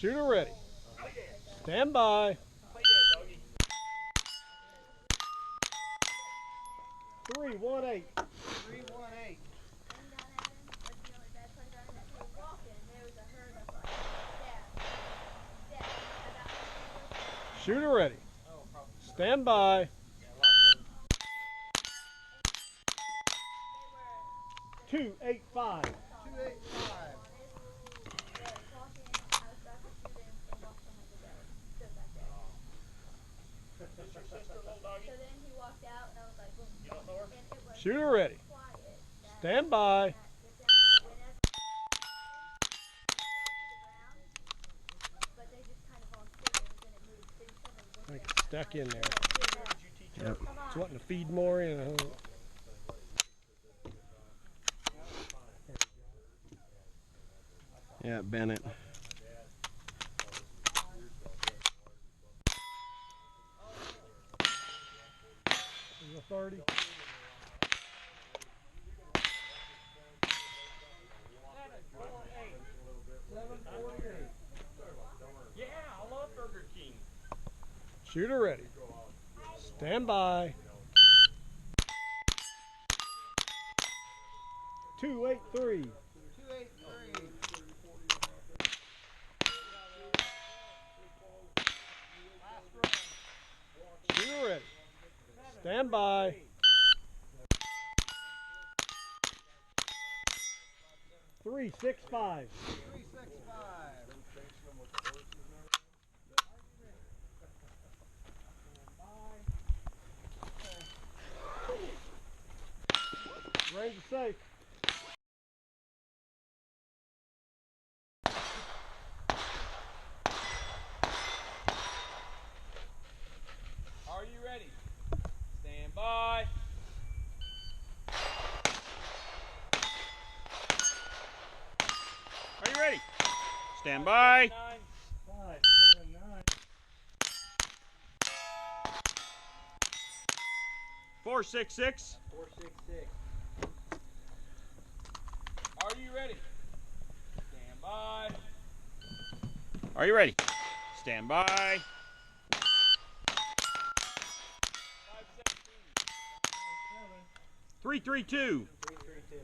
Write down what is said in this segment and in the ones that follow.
Shooter ready. Stand by. 318. 318. Shooter ready. Stand by. 285. 285. Shooter ready. Stand by. I think it's stuck in there. Yep. It's wanting to feed more in. Yeah, Bennett. There's a 30. Yeah, I love Burger King. Shooter ready. Stand by. 283. 283. Shooter ready. Stand by. 365. 365. Range is safe. Are you ready? Stand by. Are you ready? Stand by. 579. 466. 466. Are you ready? Stand by. Are you ready? Stand by. 332. 332.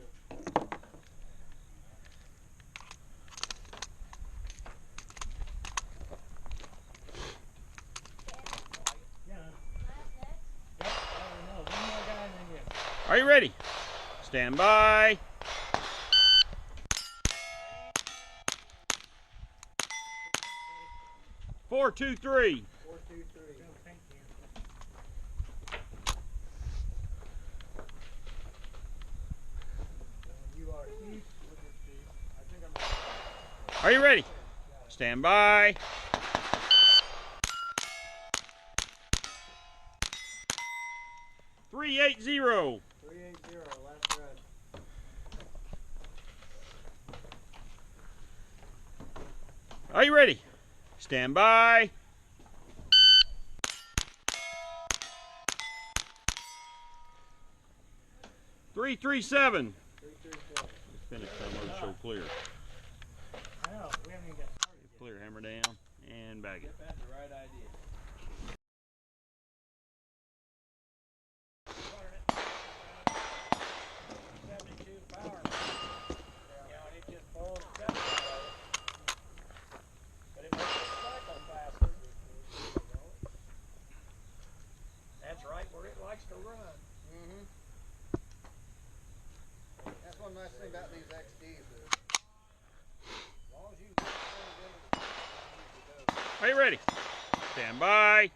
Are you ready? Stand by. 423. 423. Are you ready? Stand by. 380. 380, last run. Are you ready? Stand by. 337. 337. Finish that motor show clear. I know, we haven't even got started yet. Clear, hammer down, and bag it. That's the right idea. That's right where it likes to run. That's one nice thing about these XDs is, as long as you get them to go. Are you ready? Stand by.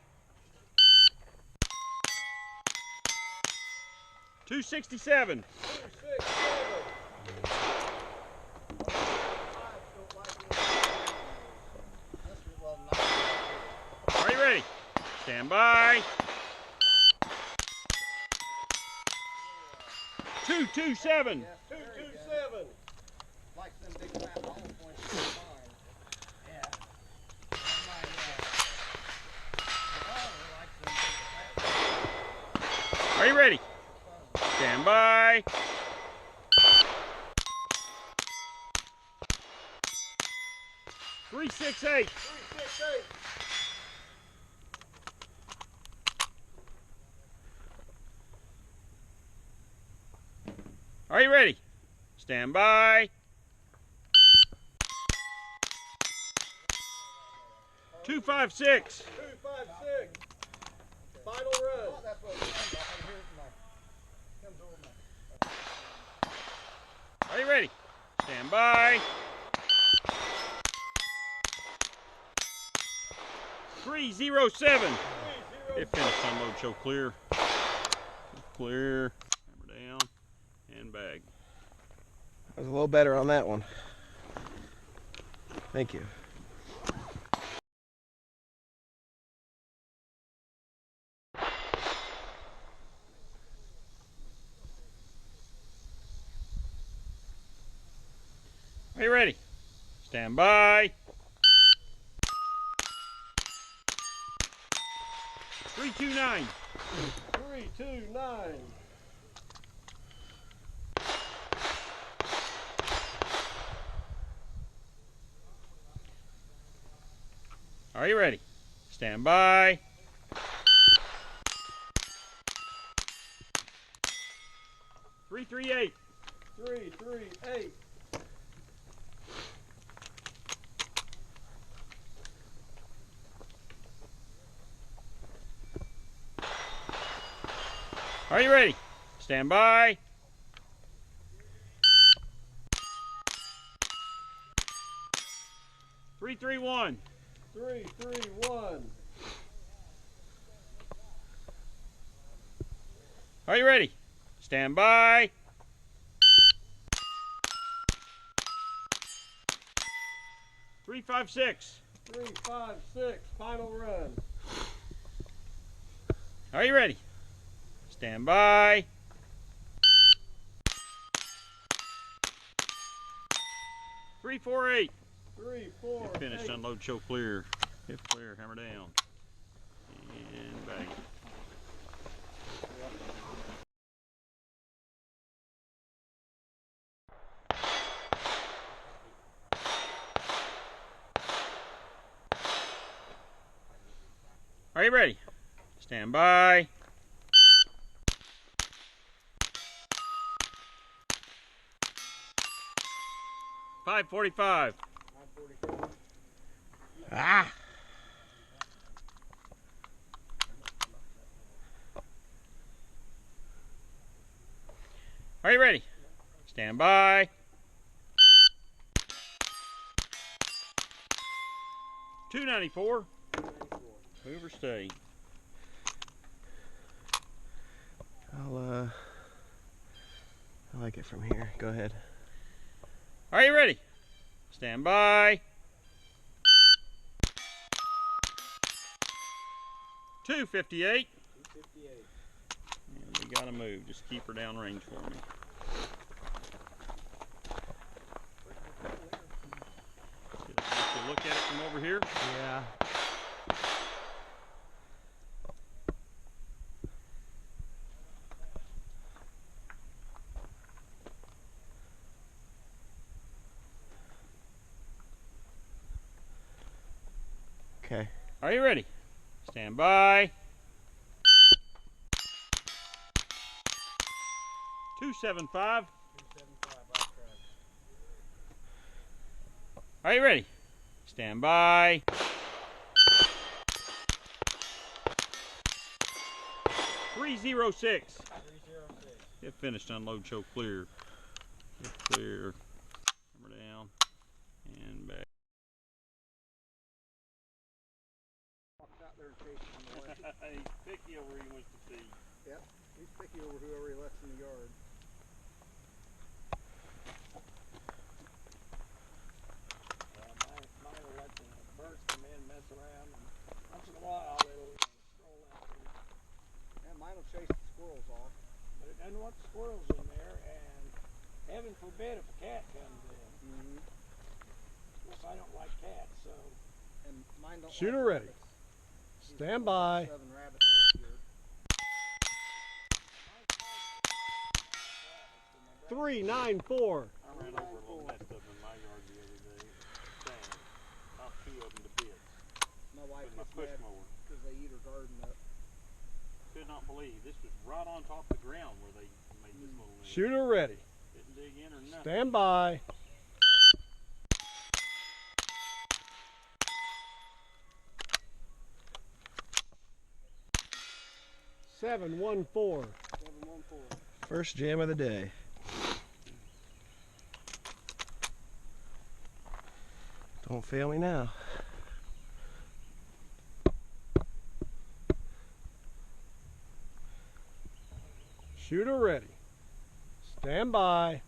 267. 267. Are you ready? Stand by. 227. Yes, 227. Like them big fat ball points in the barn. Yeah. Are you ready? Stand by. 3 368. 368. Are you ready? Stand by. 256. 256. Final run. Oh, that's what it sounds like. I hear it tonight. Comes over my. Are you ready? Stand by. 307. It finished. Unload, show clear. Clear. Hammer down. And bag. I was a little better on that one. Thank you. Are you ready? Stand by. 329. 329. Are you ready? Stand by. 338. 338. Are you ready? Stand by. 331. 331. Are you ready? Stand by. 356. 356. Final run. Are you ready? Stand by. 348. 348. Finish, unload, show clear. Hip clear, hammer down. And bag. Are you ready? Stand by. 545. Ah! Are you ready? Stand by. 294. Move or stay. I like it from here. Go ahead. Are you ready? Stand by. 258. 258. And we gotta move. Just keep her down range for me. Get a chance to look at it from over here. Yeah. Okay. Are you ready? Stand by. 275. 275. I'll try. Are you ready? Stand by. 306. 306. It finished, unload, show clear. Hip clear. Hammer down. And back. Walks out there and chases him away. He's picky over he wants to feed. Yep. He's picky over whoever he lets in the yard. Mine will let the birds come in, mess around, and once in a while it'll stroll out there. Yeah, mine will chase the squirrels off. But it doesn't want the squirrels in there, and heaven forbid if a cat comes in. Mm-hmm. Of course, I don't like cats, so. And mine don't. Shooter like ready. rabbits. He's Stand got by. 7 rabbits this year. 394. I ran over a little nest of them in my yard the other day. Sand. Not few of them to bits My wife with my gets push mad mower. because they eat her garden up. Could not believe this was right on top of the ground where they made this little nest. Shooter ready. Didn't dig in or nothing. Stand by. 714. 714. First jam of the day. Don't fail me now. Shooter ready. Stand by.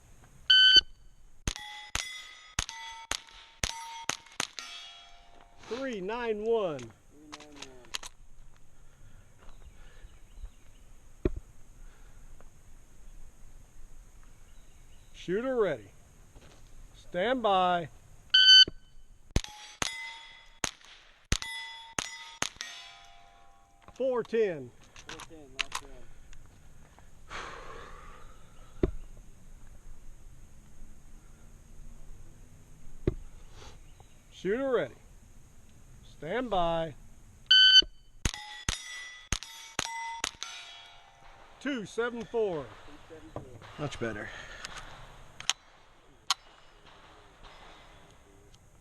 391. 391. Shooter ready. Stand by. 410. 410, last round. Shooter ready. Stand by. 274. 274. Much better.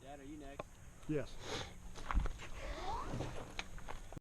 Dad, are you next? Yes.